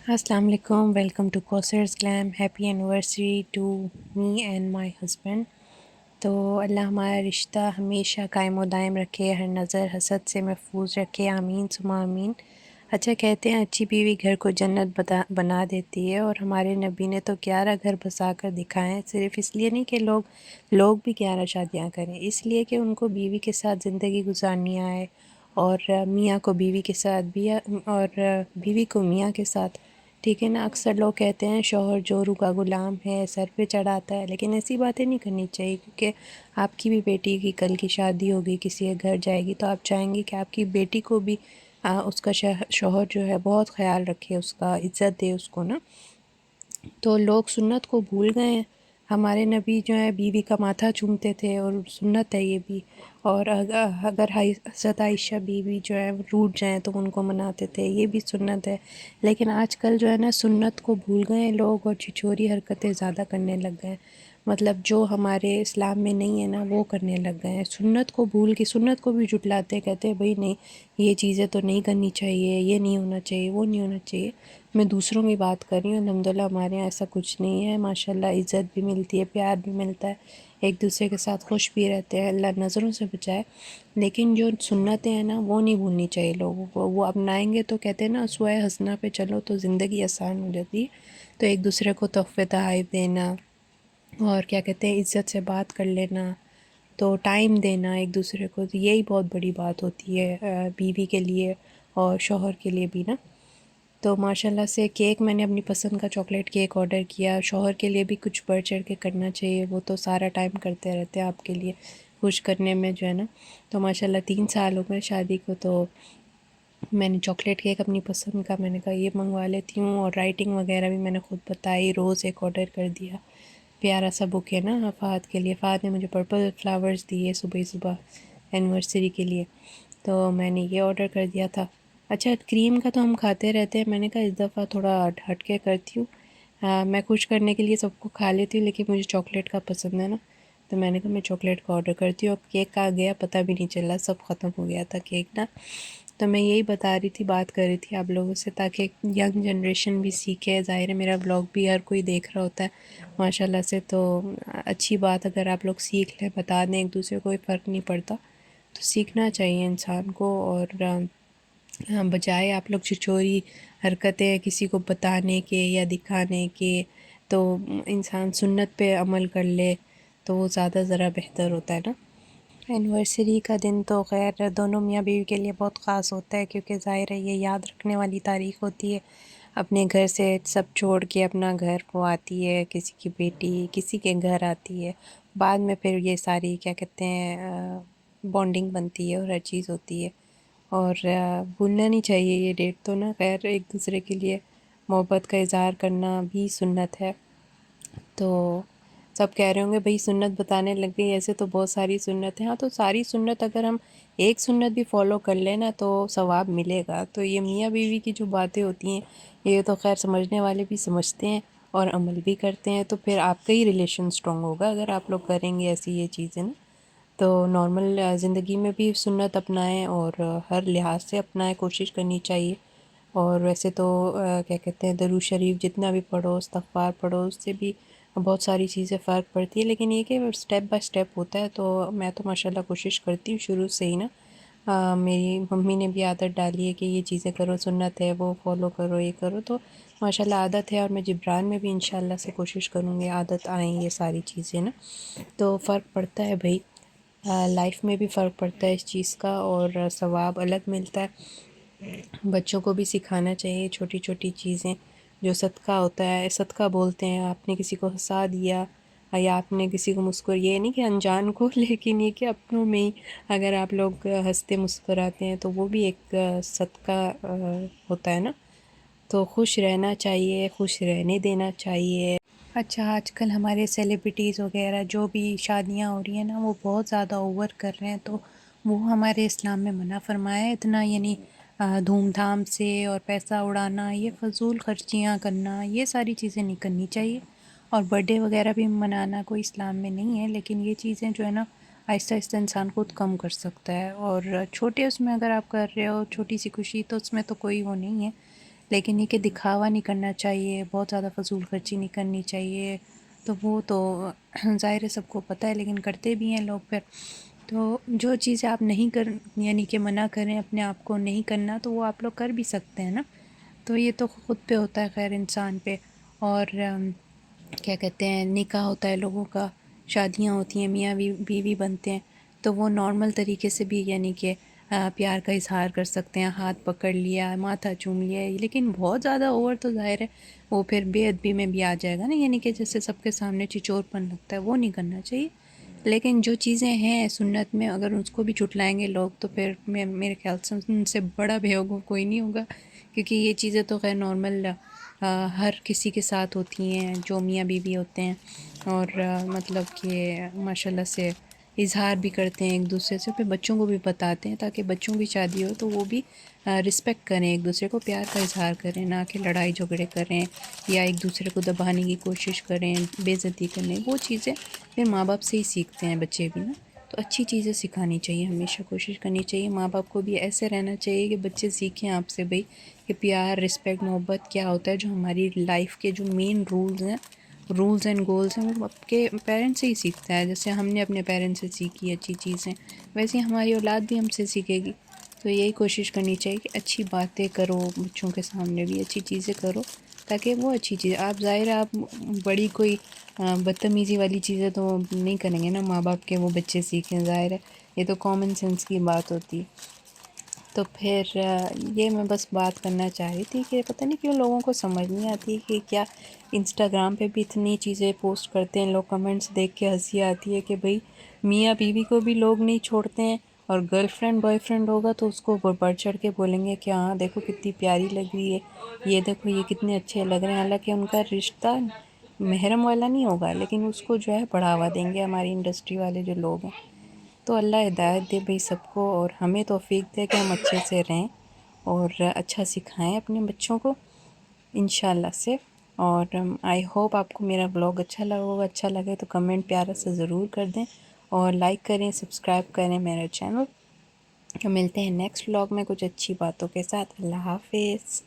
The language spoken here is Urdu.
السلام علیکم، welcome to Kausar's glam. Happy anniversary to me and my husband. تو اللہ ہمارا رشتہ ہمیشہ قائم و دائم رکھے، ہر نظر حسد سے محفوظ رکھے، آمین ثم آمین. اچھا کہتے ہیں اچھی بیوی گھر کو جنت بنا دیتی ہے، اور ہمارے نبی نے تو 11 گھر بسا کر دکھائے ہیں. صرف اس لیے نہیں کہ لوگ بھی 11 شادیاں کریں، اس لیے کہ ان کو بیوی کے ساتھ زندگی گزارنی آئے، اور میاں کو بیوی کے ساتھ بھی، اور بیوی کو میاں کے ساتھ. ٹھیک ہے نا. اکثر لوگ کہتے ہیں شوہر جورو کا غلام ہے، سر پہ چڑھاتا ہے، لیکن ایسی باتیں نہیں کرنی چاہیے، کیونکہ آپ کی بھی بیٹی کی کل کی شادی ہوگی، کسی کے گھر جائے گی، تو آپ چاہیں گے کہ آپ کی بیٹی کو بھی اس کا شوہر جو ہے بہت خیال رکھے، اس کا عزت دے اس کو نا. تو لوگ سنت کو بھول گئے ہیں. ہمارے نبی جو ہے بیوی کا ماتھا چومتے تھے، اور سنت ہے یہ بھی. اور اگر حضرت عائشہ بیوی جو ہے روٹھ جائیں تو ان کو مناتے تھے، یہ بھی سنت ہے. لیکن آج کل جو ہے نا سنت کو بھول گئے ہیں لوگ، اور چھچوری حرکتیں زیادہ کرنے لگ گئے ہیں. مطلب جو ہمارے اسلام میں نہیں ہے نا وہ کرنے لگ گئے ہیں. سنت کو بھول کے سنت کو بھی جھٹلاتے، کہتے ہیں بھئی نہیں یہ چیزیں تو نہیں کرنی چاہیے، یہ نہیں ہونا چاہیے، وہ نہیں ہونا چاہیے. میں دوسروں کی بات کر رہی ہوں. الحمدللہ ہمارے یہاں ایسا کچھ نہیں ہے، ماشاءاللہ عزت بھی ملتی ہے، پیار بھی ملتا ہے، ایک دوسرے کے ساتھ خوش بھی رہتے ہیں، اللہ نظروں سے بچائے. لیکن جو سنتیں ہیں نا وہ نہیں بھولنی چاہیے لوگوں کو. وہ اپنائیں گے تو کہتے ہیں نا اسوہ حسنہ پہ چلو تو زندگی آسان ہو جاتی ہے. تو ایک دوسرے کو تحفے تحائف دینا، اور کیا کہتے ہیں عزت سے بات کر لینا، تو ٹائم دینا ایک دوسرے کو، تو یہی بہت بڑی بات ہوتی ہے بیوی کے لیے اور شوہر کے لیے بھی نا. تو ماشاءاللہ سے کیک میں نے اپنی پسند کا چاکلیٹ کیک آرڈر کیا. شوہر کے لیے بھی کچھ بڑھ چڑھ کے کرنا چاہیے، وہ تو سارا ٹائم کرتے رہتے ہیں آپ کے لیے خوش کرنے میں جو ہے نا. تو ماشاءاللہ 3 سال ہو گئے شادی کو، تو میں نے چاکلیٹ کیک اپنی پسند کا میں نے کہا یہ منگوا لیتی ہوں، اور رائٹنگ وغیرہ بھی میں نے خود بتائی. روز ایک آرڈر کر دیا، پیارا سا بک ہے نا فہد کے لیے. فہد نے مجھے پرپل فلاورز دیے صبح صبح اینیورسری کے لیے، تو میں نے یہ آرڈر کر دیا تھا. اچھا کریم کا تو ہم کھاتے رہتے ہیں، میں نے کہا اس دفعہ تھوڑا ہٹ کے کرتی ہوں. میں خوش کرنے کے لیے سب کو کھا لیتی ہوں، لیکن مجھے چاکلیٹ کا پسند ہے نا، تو میں نے کہا میں چاکلیٹ کا آرڈر کرتی ہوں. اور کیک کا گیا پتہ بھی نہیں چلا، سب ختم ہو گیا تھا کیک نا. تو میں یہی بتا رہی تھی، بات کر رہی تھی آپ لوگوں سے، تاکہ ینگ جنریشن بھی سیکھے. ظاہر ہے میرا بلاگ بھی ہر کوئی دیکھ رہا ہوتا ہے ماشاءاللہ سے، تو اچھی بات اگر آپ لوگ سیکھ لیں، بتا دیں ایک دوسرے کو، کوئی فرق نہیں پڑتا. تو سیکھنا چاہیے انسان کو، اور بجائے آپ لوگ چھچوری حرکتیں کسی کو بتانے کے یا دکھانے کے، تو انسان سنت پہ عمل کر لے تو وہ زیادہ ذرا بہتر ہوتا ہے نا. اینیورسری کا دن تو خیر دونوں میاں بیوی کے لیے بہت خاص ہوتا ہے، کیونکہ ظاہر ہے یہ یاد رکھنے والی تاریخ ہوتی ہے. اپنے گھر سے سب چھوڑ کے اپنا گھر کو آتی ہے، کسی کی بیٹی کسی کے گھر آتی ہے، بعد میں پھر یہ ساری کیا کہتے ہیں بانڈنگ بنتی ہے اور ہر چیز ہوتی ہے. اور بھولنا نہیں چاہیے یہ ڈیٹ تو نا. خیر ایک دوسرے کے لیے محبت کا اظہار کرنا بھی سنت ہے. تو سب کہہ رہے ہوں گے بھئی سنت بتانے لگ گئی، ایسے تو بہت ساری سنت ہیں. ہاں تو ساری سنت اگر ہم ایک سنت بھی فالو کر لیں نا تو ثواب ملے گا. تو یہ میاں بیوی کی جو باتیں ہوتی ہیں یہ تو خیر سمجھنے والے بھی سمجھتے ہیں اور عمل بھی کرتے ہیں، تو پھر آپ کا ہی ریلیشن سٹرونگ ہوگا اگر آپ لوگ کریں گے ایسی یہ چیزیں نا. تو نارمل زندگی میں بھی سنت اپنائیں، اور ہر لحاظ سے اپنائیں، کوشش کرنی چاہیے. اور ویسے تو کیا کہتے ہیں درود شریف جتنا بھی پڑھو، استغفار پڑھو، اس سے بھی بہت ساری چیزیں فرق پڑتی ہے. لیکن یہ کہ سٹیپ بائی سٹیپ ہوتا ہے. تو میں تو ماشاءاللہ کوشش کرتی ہوں شروع سے ہی نا. میری ممی نے بھی عادت ڈالی ہے کہ یہ چیزیں کرو، سنت ہے وہ فالو کرو، یہ کرو. تو ماشاءاللہ عادت ہے، اور میں جبران میں بھی انشاءاللہ سے کوشش کروں گی عادت آئیں یہ ساری چیزیں نا. تو فرق پڑتا ہے بھائی، لائف میں بھی فرق پڑتا ہے اس چیز کا، اور ثواب الگ ملتا ہے. بچوں کو بھی سکھانا چاہیے چھوٹی چھوٹی چیزیں. جو صدقہ ہوتا ہے، صدقہ بولتے ہیں، آپ نے کسی کو ہنسا دیا یا آپ نے کسی کو یہ نہیں کہ انجان کو، لیکن یہ کہ اپنوں میں ہی اگر آپ لوگ ہنستے مسکراتے ہیں تو وہ بھی ایک صدقہ ہوتا ہے نا. تو خوش رہنا چاہیے، خوش رہنے دینا چاہیے. اچھا آج کل ہمارے سیلیبریٹیز وغیرہ جو بھی شادیاں ہو رہی ہیں نا وہ بہت زیادہ اوور کر رہے ہیں، تو وہ ہمارے اسلام میں منع فرمایا ہے اتنا، یعنی دھوم دھام سے اور پیسہ اڑانا، یہ فضول خرچیاں کرنا، یہ ساری چیزیں نہیں کرنی چاہیے. اور برتھ ڈے وغیرہ بھی منانا کوئی اسلام میں نہیں ہے، لیکن یہ چیزیں جو ہے نا آہستہ آہستہ انسان خود کم کر سکتا ہے. اور چھوٹے اس میں اگر آپ کر رہے ہو چھوٹی سی خوشی تو اس میں تو کوئی وہ نہیں ہے، لیکن یہ کہ دکھاوا نہیں کرنا چاہیے، بہت زیادہ فضول خرچی نہیں کرنی چاہیے، تو وہ تو ظاہر ہے سب کو پتہ ہے، لیکن کرتے بھی ہیں لوگ پھر۔ تو جو چیزیں آپ نہیں یعنی کہ منع کریں اپنے آپ کو نہیں کرنا، تو وہ آپ لوگ کر بھی سکتے ہیں نا، تو یہ تو خود پہ ہوتا ہے خیر انسان پہ۔ اور کیا کہتے ہیں، نکاح ہوتا ہے لوگوں کا، شادیاں ہوتی ہیں، میاں بیوی بنتے ہیں، تو وہ نارمل طریقے سے بھی یعنی کہ پیار کا اظہار کر سکتے ہیں، ہاتھ پکڑ لیا، ماتھا چوم لیا، لیکن بہت زیادہ اوور تو ظاہر ہے وہ پھر بے ادبی میں بھی آ جائے گا نا، یعنی کہ جیسے سب کے سامنے چچور پن لگتا ہے، وہ نہیں کرنا چاہیے۔ لیکن جو چیزیں ہیں سنت میں، اگر اس کو بھی جھٹلائیں گے لوگ تو پھر میرے خیال سے ان سے بڑا بیوقوف کوئی نہیں ہوگا، کیونکہ یہ چیزیں تو خیر نارمل ہر کسی کے ساتھ ہوتی ہیں جو میاں بیوی ہوتے ہیں، اور مطلب کہ ماشاءاللہ سے اظہار بھی کرتے ہیں ایک دوسرے سے، پھر بچوں کو بھی بتاتے ہیں تاکہ بچوں کی شادی ہو تو وہ بھی رسپیکٹ کریں ایک دوسرے کو، پیار کا اظہار کریں، نہ کہ لڑائی جھگڑے کریں یا ایک دوسرے کو دبانے کی کوشش کریں، بے عزتی کریں۔ وہ چیزیں پھر ماں باپ سے ہی سیکھتے ہیں بچے بھی نا، تو اچھی چیزیں سکھانی چاہیے، ہمیشہ کوشش کرنی چاہیے ماں باپ کو بھی ایسے رہنا چاہیے کہ بچے سیکھیں آپ سے بھئی کہ پیار، رسپیکٹ، محبت کیا ہوتا ہے، جو ہماری لائف کے جو مین رولز اینڈ گولز ہیں وہ آپ کے پیرنٹس سے ہی سیکھتا ہے، جیسے ہم نے اپنے پیرنٹس سے سیکھی اچھی چیزیں، ویسے ہی ہماری اولاد بھی ہم سے سیکھے گی۔ تو یہی کوشش کرنی چاہیے کہ اچھی باتیں کرو، بچوں کے سامنے بھی اچھی چیزیں کرو تاکہ وہ اچھی چیز، آپ ظاہر ہے آپ بڑی کوئی بدتمیزی والی چیزیں تو نہیں کریں گے نا ماں باپ کے وہ بچے سیکھیں، ظاہر ہے یہ تو کامن سینس کی بات ہوتی ہے۔ تو پھر یہ میں بس بات کرنا چاہ رہی تھی کہ پتہ نہیں کیوں لوگوں کو سمجھ نہیں آتی کہ کیا انسٹاگرام پہ بھی اتنی چیزیں پوسٹ کرتے ہیں لوگ، کمنٹس دیکھ کے ہنسی آتی ہے کہ بھئی میاں بیوی کو بھی لوگ نہیں چھوڑتے ہیں، اور گرل فرینڈ بوائے فرینڈ ہوگا تو اس کو بڑھ چڑھ کے بولیں گے کہ ہاں دیکھو کتنی پیاری لگ رہی ہے، یہ دیکھو یہ کتنے اچھے لگ رہے ہیں، حالانکہ ان کا رشتہ محرم والا نہیں ہوگا، لیکن اس کو جو ہے بڑھاوا دیں گے ہماری انڈسٹری والے جو لوگ ہیں۔ تو اللہ ہدایت دے بھئی سب کو، اور ہمیں توفیق دے کہ ہم اچھے سے رہیں اور اچھا سکھائیں اپنے بچوں کو انشاءاللہ سے۔ اور آئی ہوپ آپ کو میرا بلاگ اچھا لگا ہوگا، اچھا لگے تو کمنٹ پیارا سے ضرور کر دیں، اور لائک کریں، سبسکرائب کریں میرا چینل۔ ملتے ہیں نیکسٹ بلاگ میں کچھ اچھی باتوں کے ساتھ۔ اللہ حافظ۔